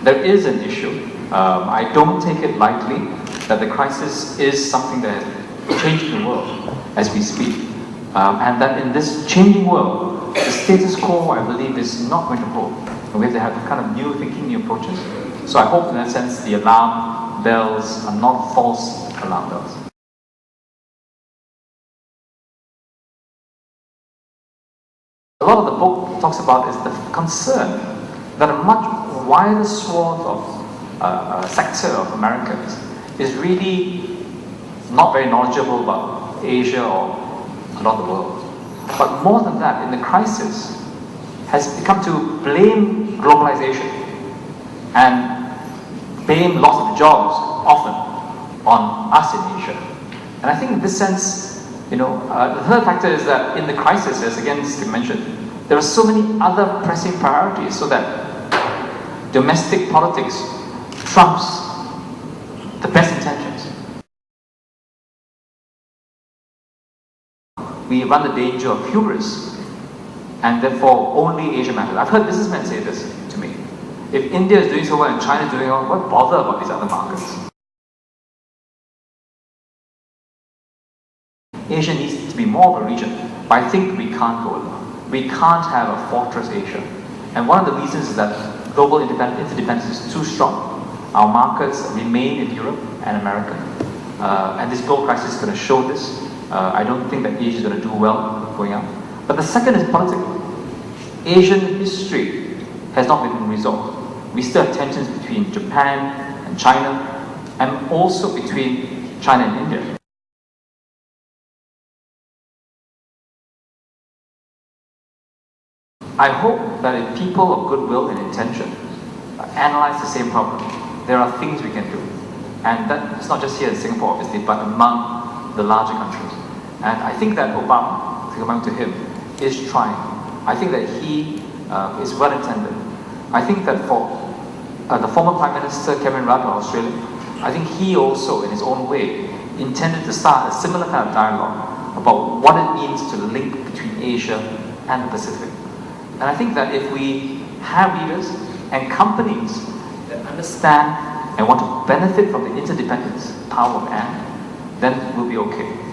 there is an issue. I don't take it lightly that the crisis is something that is changing the world as we speak. And that in this changing world, the status quo, I believe, is not going to hold. And we have to have kind of new thinking, new approaches. So I hope in that sense the alarm bells are not false alarm bells. A lot of the book talks about is the concern that a much wider swath of sector of Americans is really not very knowledgeable about Asia or a lot of the world. But more than that, in the crisis, has become to blame globalization and blame loss of jobs often on us in Asia. And I think in this sense, the third factor is that in the crisis, as again Steve mentioned, there are so many other pressing priorities so that domestic politics trumps the best intentions. We run the danger of hubris, and therefore only Asia matters. I've heard businessmen say this to me. If India is doing so well and China is doing well, what bother about these other markets? Asia needs to be more of a region, but I think we can't go alone. We can't have a fortress Asia. And one of the reasons is that global interdependence is too strong. Our markets remain in Europe and America. And this global crisis is going to show this. I don't think that Asia is going to do well going up. But the second is political. Asian history has not been resolved. We still have tensions between Japan and China, and also between China and India. I hope that if people of goodwill and intention analyze the same problem, there are things we can do. And that is not just here in Singapore, obviously, but among the larger countries. And I think that Obama, to come back to him, is trying. I think that he is well intended. I think that for the former Prime Minister Cameron Rudd of Australia, I think he also, in his own way, intended to start a similar kind of dialogue about what it means to link between Asia and the Pacific. And I think that if we have leaders and companies that understand and want to benefit from the interdependence power of and, then we'll be okay.